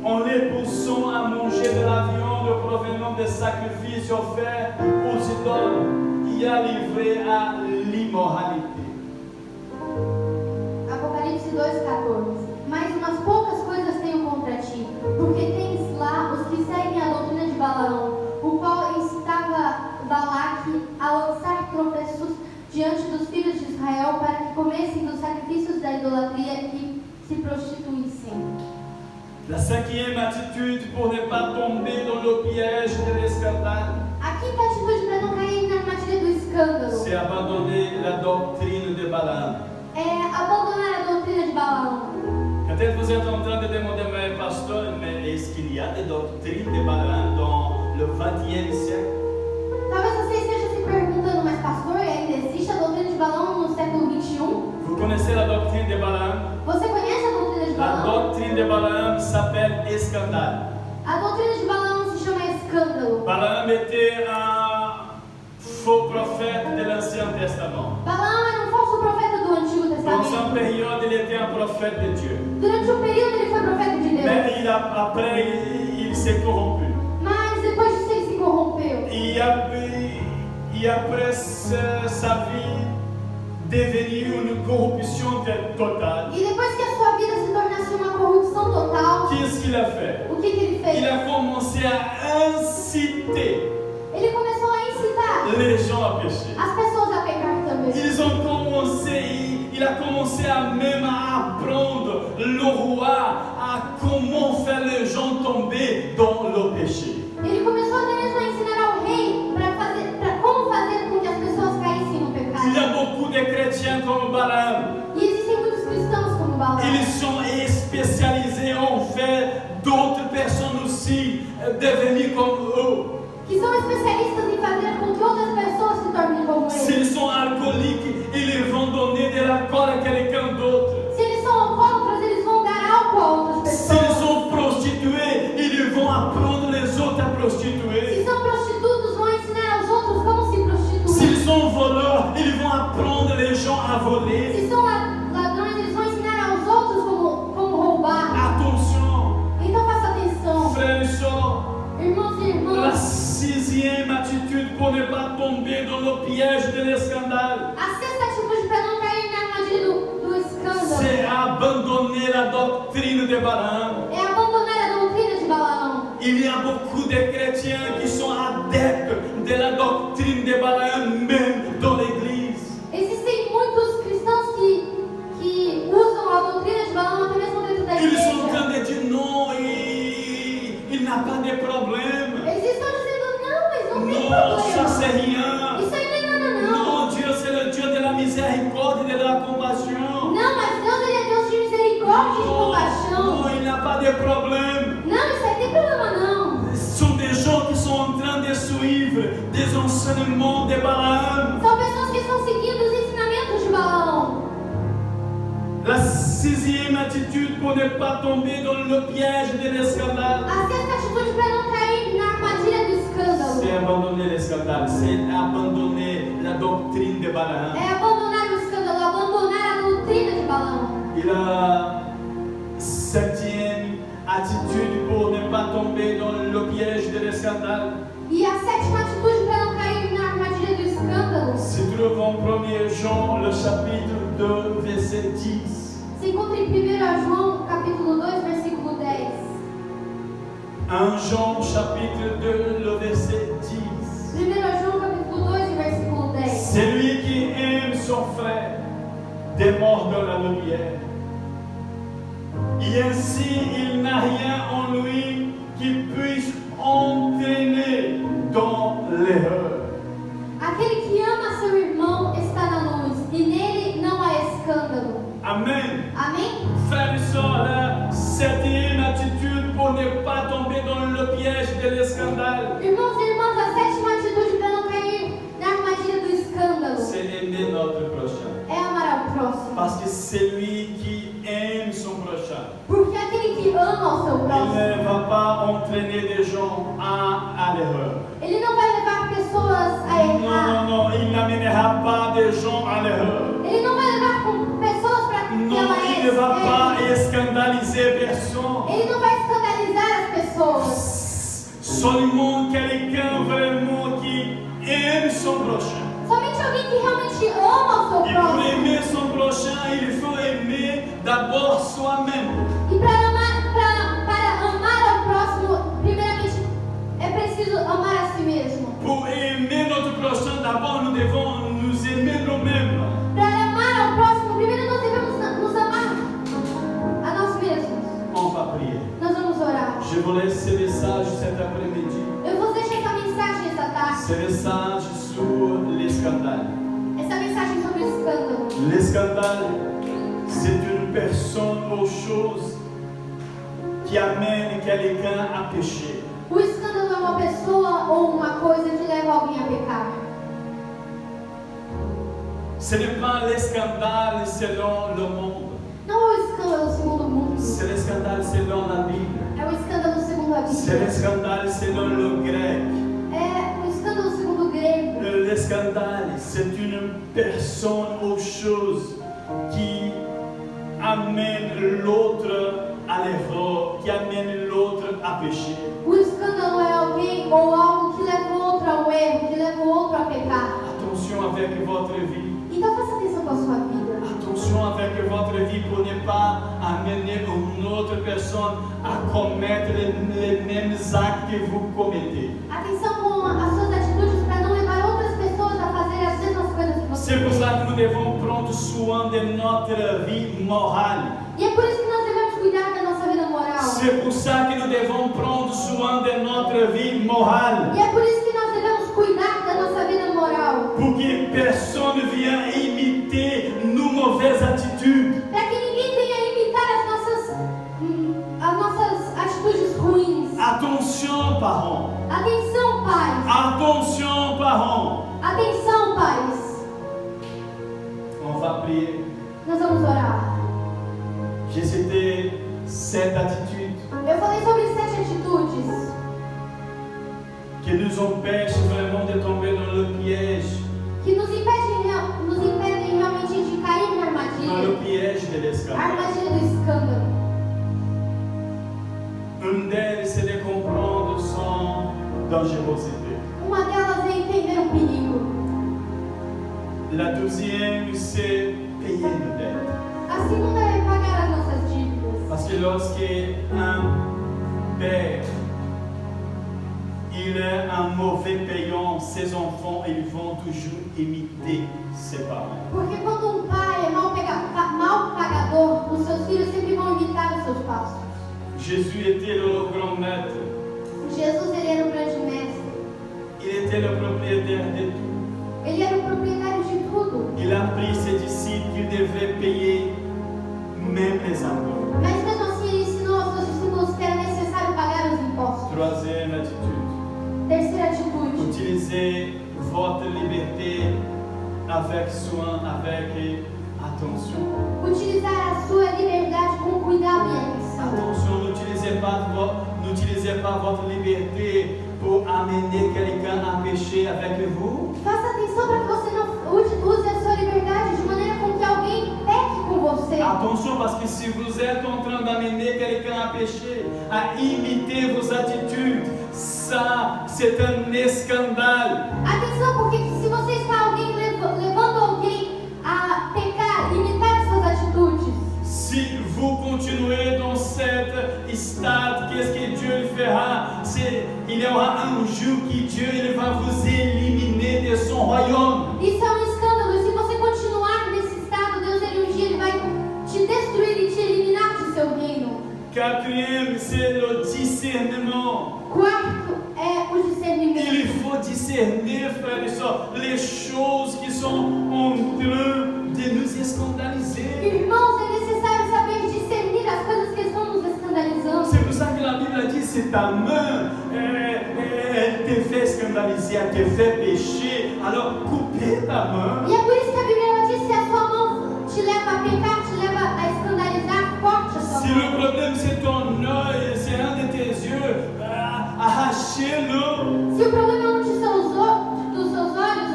en les poussant à manger de la viande provenant des sacrifices offerts aux idoles et à livrer à l'immoralité. Apocalipse 2,14. Mas umas poucas coisas tenho contra ti, porque tens lá os que seguem a doutrina de Balaão, o qual incitava Balaque a lançar tropeços diante dos filhos de Israel para que comessem dos sacrifícios da idolatria e se prostituíssem. La cinquième attitude pour ne pas tomber dans le piège de l'escandale, A quinta atitude para não cair na armadilha do escândalo c'est abandonner la doctrine de Balaam. é abandonar a doutrina de Balaão. Peut-être vous êtes en train de demander, mais pasteur, mais est-ce qu'il y a des doctrines de Balaam dans le 20e siècle? Talvez você esteja se perguntando, mas pastor, ainda existe a doutrina de Balaão no século 21? Vous connaissez la doctrine de Balaam? Você conhece a doutrina de La Balaão? doctrine de Balaam s'appelle escandale. A doutrina de Balaão se chama escândalo. Balaam était un faux prophète de l'Ancien Testament. Balaão era um falso profeta do Antigo Dans une Testamento. période, il était un prophète de Dieu. Durante um período ele foi profeta de Deus, Mais après, il s'est corrompu. mas depois disso ele se corrompeu. Et après sa vie, devenu une corruption totale. E depois que a sua vida se tornasse uma corrupção total, Qu'est-ce qu'il a fait? o que ele fez? Il a commencé à inciter Ele começou a incitar les gens à pécher. as pessoas a pecar também. Il a commencé même à apprendre le roi à comment faire les gens tomber dans le péché. Ele começou até mesmo a ensinar ao rei para como fazer com que as pessoas caíssem no Il y pecado. a beaucoup de chrétiens comme Balaam. E existem muitos cristãos como Balaão. Ils sont spécialisés en faire d'autres personnes aussi devenir comme eux. Que são especialistas em fazer com que outras pessoas se tornem como eles. S'ils sont alcooliques, ils vont donner de l'alcool à quelqu'un d'autre. Se eles são alcoólatras, eles vão dar álcool a outras S'ils pessoas. sont prostitués, ils vont apprendre les autres à Se prostituer. são prostitutos, vão ensinar aos outros como se prostituir. S'ils sont voleurs, ils vont apprendre les gens à voler. Se são ladrões, eles vão ensinar aos outros como roubar. Attention, Então faça atenção, frères et sœurs, irmãos e la irmãs. sixième attitude pour ne pas tomber dans le piège de l'escandale, A sexta atitude para não cair na armadilha do escândalo c'est abandonner la doctrine de Balaam. é abandonar a doutrina de Balaão. Il y a beaucoup de chrétiens qui sont adeptes de la doctrine de Balaam, même dans l'église. Existem muitos cristãos que usam a doutrina de Balaão até mesmo dentro da Ils sont en igreja. train de dire non, il n'a pas de problème. Eles estão dizendo, não, mas não tem Non, ça c'est problema. rien. Isso aí não é nada, não. Non, Dieu c'est le Dieu de la miséricorde et de la compassion. Não, mas Deus ele é Deus de misericórdia e de Non, compaixão. il n'a pas de problème. Não, isso aí tem problema não. Ce sont des gens qui sont en train de suivre des enseignements de Balaam. São pessoas que estão seguindo os ensinamentos de Balaão. La sixième attitude pour ne pas tomber dans le piège de l'escandale, A sexta atitude para não cair na armadilha do escândalo c'est abandonner l'escandale, c'est abandonner la doctrine de Balaam. é abandonar o escândalo, abandonar a doutrina de Balaão. Il La septième attitude pour ne pas tomber dans le piège de l'escandale E a sétima atitude para não cair na armadilha do escândalo se trouve en 1 Jean, le chapitre 2, verset 10. se encontra em 1 João, capítulo 2, versículo 10. 1 Jean, chapitre 2, le verset 10. 1 João, capítulo 2, versículo 10. Celui qui aime son frère demeure dans la lumière. Et ainsi, il n'a rien en lui qui puisse entraîner dans l'erreur. Aquele que ama seu irmão está na luz, e nele não há escândalo. Amen. Amém? Frères et sœurs, la septième attitude pour ne pas tomber dans le piège de l'escandale, Irmãos e irmãs, a sétima atitude para não cair na armadilha do escândalo c'est aimer notre prochain. é amar ao próximo. Parce que celui qui aime son prochain, Porque aquele que ama o seu il próximo, ne va pas entraîner des gens à l'erreur. ele não vai levar pessoas a Non, errar. non, non, il n'amènera pas des gens à l'erreur. Ele não vai levar pessoas para que Non, ela il ne va pas erre. scandaliser personne. Ele não vai escandalizar as pessoas. Seulement quelqu'un vraiment qui aime son prochain. Somente alguém que realmente ama o seu Et pour próximo. aimer son prochain, il faut aimer d'abord soi-même. E para amar ao próximo, primeiramente, é preciso amar a si mesmo. Pour aimer notre prochain, d'abord nous devons nous aimer nous-mêmes. Para amar ao próximo, primeiro nós devemos nos amar a nós mesmos. On va prier. Nós vamos orar. Je vous laisse ce message cet après-midi. Eu vos deixo essa mensagem essa tarde. Ce message sur les scandales. Essa mensagem sobre o escândalo. Les scandales, c'est une personne ou chose qui amène quelqu'un à pécher. O escândalo é uma pessoa ou uma coisa que leva alguém a pecar. Ce n'est pas les scandales selon le monde. Não é o escândalo segundo o mundo. C'est le scandale selon la Bible. É o escândalo segundo a C'est le Bíblia. scandale selon le grec. É o escândalo segundo o grego. Le scandale, c'est une personne ou chose qui amène l'autre à l'erreur, qui amène l'autre à pécher. O escândalo é alguém ou algo que leva o outro ao erro, que leva o outro a pecar. Attention avec votre vie. Então faça atenção com a sua vida. Attention avec votre vie pour ne pas amener une autre personne à commettre les mêmes actes que vous commettez. Atenção com as suas atitudes para não levar outras pessoas a fazer as mesmas coisas que você C'est pour fez. ça que nous devons prendre soin de notre vie morale. E é por isso que nós devemos cuidar da nossa vida moral. C'est pour ça que nous devons prendre soin de notre vie morale. E é por isso que nós devemos cuidar da nossa vida moral. Pour que personne ne vienne imiter nos mauvaises attitudes. Para que ninguém venha imitar as nossas atitudes ruins. Attention, parents. Atenção, pais. Attention, parents. Atenção, pais. On va prier. Nós vamos orar. J'ai cité 7 attitudes Eu falei sobre 7 atitudes qui nous empêchent vraiment de tomber dans le piège, que nos impedem realmente de cair na dans armadilha. le piège de A l'escandale. armadilha do escândalo. Une d'elles, c'est de comprendre son dangerosité. Uma delas é entender o perigo. La deuxième, c'est payer nos dettes. A segunda é pagar as nossas dívidas. Parce que lorsque un père, il est un mauvais payant, ses enfants, ils vont toujours imiter ses parents. Porque quando um pai é mal pagador, os seus filhos sempre vão imitar os seus passos. Jésus était le grand maître. Jesus, ele era o grande mestre. Il était le propriétaire de tout. Ele era o proprietário de tudo. Il a appris ses disciples qu'ils devraient payer même les impôts. Mas mesmo assim, ele ensinou aos seus discípulos que era necessário pagar os impostos. Troisième attitude, Terceira atitude. utilisez votre liberté avec soin, avec attention. Utilizar a sua liberdade com cuidado e atenção. Attention, n'utilisez pas votre liberté pour amener quelqu'un à pécher avec vous. Faça atenção para que você não use a sua liberdade de maneira com que alguém peque com você. Attention, parce que si vous êtes en train d'amener quelqu'un à pécher, à imiter vos attitudes, ça, c'est un scandale. Atenção, porque se você está levando alguém a pecar, imitar suas atitudes, Si vous continuez dans cet stade, qu'est-ce que Dieu fera? Il y aura un jour que Dieu il va vous éliminer de son royaume. isso é um escândalo. E se você continuar nesse estado, Deus um dia ele vai te destruir e te eliminar do seu reino. Quatrième, c'est le discernement. Quarto é o discernimento. Il faut discerner, frères et sœurs, les choses qui sont en train de nous scandaliser. Irmãos, é necessário saber discernir as coisas que estão nos escandalizando. C'est pour ça que la Bible dit, c'est ta main, elle te fait scandaliser, elle te fait pécher, alors coupez ta main. E é por isso que a Bíblia ela diz: se a sua mão te leva a pecar, te leva a escandalizar, corte a sua Si mão. le problème c'est ton œil, c'est un de tes yeux, arrachez-le. Se o problema é um dos seus olhos,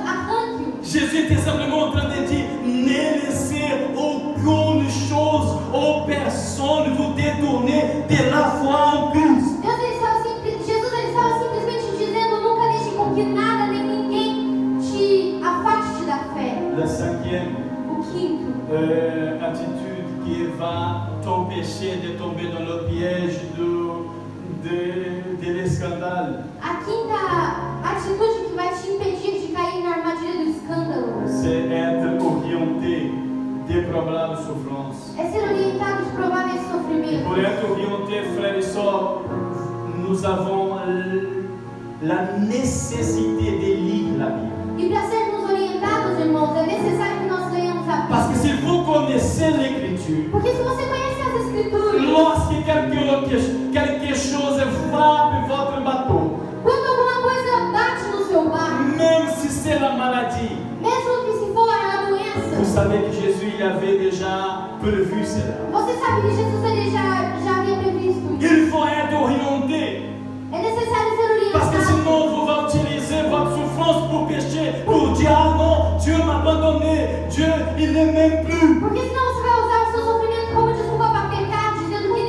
arranque-o. Jésus était simplement en train de dire, ne laissez aucune chose ou personne vous détourner de la foi en Christ. Jesus ele estava simplesmente dizendo: nunca deixe com que nada nem ninguém te afaste da fé. La cinquième O quinto, attitude qui va t'empêcher de tomber dans le piège de l'escandale, a quinta atitude que vai te impedir de cair na armadilha do escândalo c'est être orienté des probables souffrances. é ser orientado de prováveis Et sofrimentos. pour être orienté, frères et sœurs, nous avons la nécessité de lire la Bible. E para sermos orientados, irmãos, é necessário que nós leamos a Parce que Bíblia. si vous connaissez l'Écriture, Porque se você conhece as Escrituras, lorsque quelque chose frappe votre bateau, quando alguma coisa bate no seu barco, même si c'est la maladie, mesmo que se for a vous doença, savez que Jésus il avait déjà prévu cela. você sabe que Jesus ele já havia previsto isso. Il faut être orienté, É necessário ser parce que orientado. sinon vous allez utiliser votre souffrance pour pécher, pour dire ah non, Dieu m'a abandonné, Dieu il ne m'aime plus. Porque senão você vai usar o seu sofrimento como desculpa para pecar, dizendo que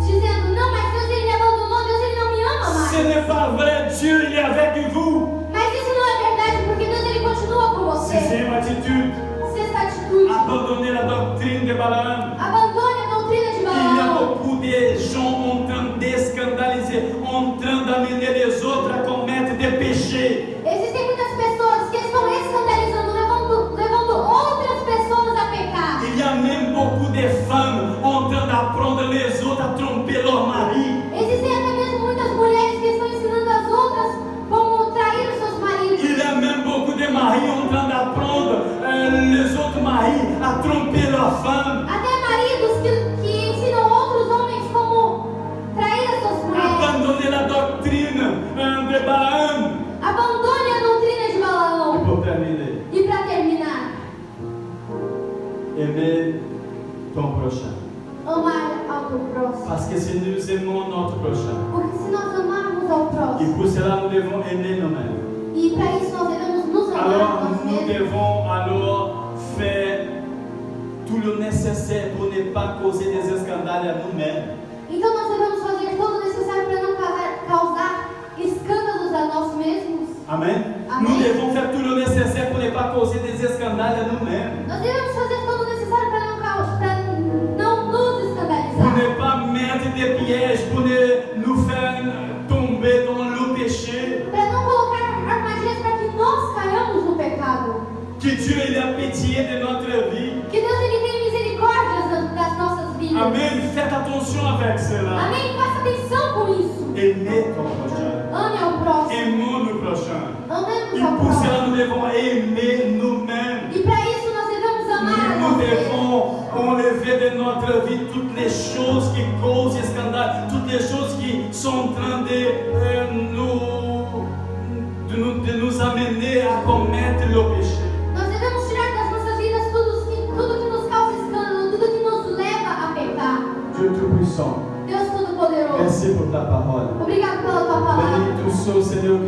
dizendo, não, mas Deus ele me abandonou, Deus ele não me ama mais. Ce n'est pas vrai, Dieu il est avec vous. Mas isso não é verdade, porque Deus ele continua com você. Sixième attitude, Sexta atitude, abandonner la doctrine de Balaam. abandone a doutrina de Il y a Balaão. beaucoup de gens en train de scandaliser, en train d'amener les autres à commettre des péchés. Existem muitas pessoas que estão escandalizando, levando outras pessoas a pecar. Il y a même beaucoup de femmes en train d'apprendre les autres à tromper leur mari. Existem até mesmo muitas mulheres que estão ensinando as outras como trair os seus maridos. Il y a même beaucoup de maris en train d'apprendre les autres maris à tromper leur femme. Até maridos que ensinam outros homens como trair as suas mulheres. Abandonner la doctrine de Balaam. Abandone a doutrina de Et Balaão. pour terminer, E para terminar, aimer ton prochain. amar ao teu próximo. Parce que si nous aimons notre prochain, Porque se nós amarmos ao et próximo, pour cela nous devons aimer nous-mêmes. e para isso nós devemos nos amar Alors a nós nous mesmos, devons alors faire tout le nécessaire pour ne pas causer des scandales à nous-mêmes. então nós devemos fazer todo o necessário para não causar escândalos a nós mesmos. Amen. Amen. Nous devons faire tout le nécessaire pour ne pas causer des scandales à nous-mêmes. Nós devemos fazer todo o necessário para não nos Pour escandalizar. ne pas mettre des pièges, pour ne nous faire tomber dans le péché. Para não colocar armadilhas para que nós caiamos no pecado. Que Dieu il a pitié de notre vie. Que Deus ele tenha misericórdia das nossas vidas. Amen. Faites attention avec cela. Amém? Faça atenção com isso. Aimez ton prochain. Ame ao próximo. Aimons le prochain. Amemos Et ao pour próximo. cela, nous devons aimer nous-mêmes. E para isso nós devemos amar a Nous nós mesmos. devons enlever de notre vie toutes les choses qui causent scandale, toutes les choses qui sont en train de nous amener à commettre le péché. Nós devemos tirar das nossas vidas tudo que nos causa escândalo, tudo que nos leva a pecar. Dieu Tout-Puissant, Deus Todo-Poderoso, merci pour ta parole. obrigado pela tua palavra. Bénis tous ceux, Seigneur,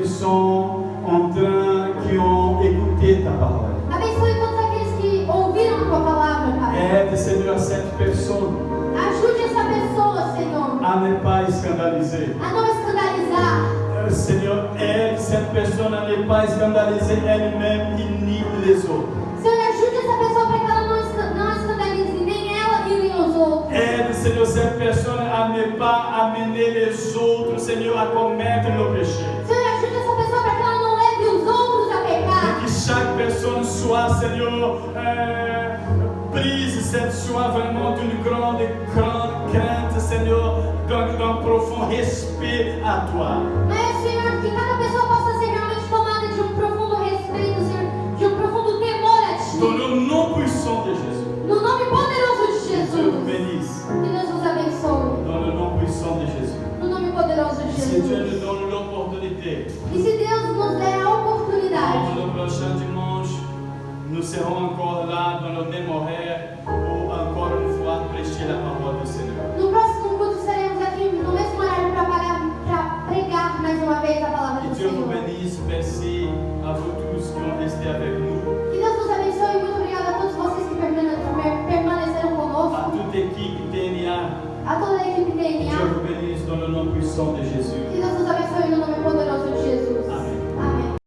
qui ont écouté ta parole. Abençoe todos aqueles que ouviram a tua palavra, Pai. Aide, Seigneur, cette personne Ajude essa pessoa, Senhor, à ne pas scandaliser. a não escandalizar. Seigneur, aide cette personne à ne pas scandaliser elle-même ni les autres. Senhor, ajude essa pessoa para que ela não escandalize nem ela e nem os outros. Aide, Seigneur, cette personne à ne pas amener les autres, Seigneur, à commettre le péché. Senhor, ajude essa pessoa para que ela não leve os outros a pecar. Que chaque personne soit, Seigneur, prise, soit vraiment d'une grande crainte, Seigneur, d'un profond respect à toi. Mas, Senhor, que cada pessoa possa ser realmente tomada de um profundo respeito, Senhor, de um profundo temor a Ti. Dans le nom puissant de Jésus. No nome poderoso de Dieu Jesus. vous bénisse. Que Deus nos abençoe. Dans le nom puissant de Jésus. No nome poderoso de Si Dieu Jesus. nous donne l'opportunité, E se Deus nos der a oportunidade, le prochain dimanche, nous serons encore là dans le même horaire pour encore une fois prêcher la parole du Seigneur. no próximo culto estaremos aqui no mesmo horário para pregar mais uma vez a palavra Que do Dieu vous Senhor. bénisse. Merci à vous tous qui ont resté avec nous. Que Deus nos abençoe e muito obrigada a todos vocês que permaneceram À conosco, toute équipe TNA, a toda a equipe que Dieu TNA. vous bénisse dans le nom puissant de Jésus. Que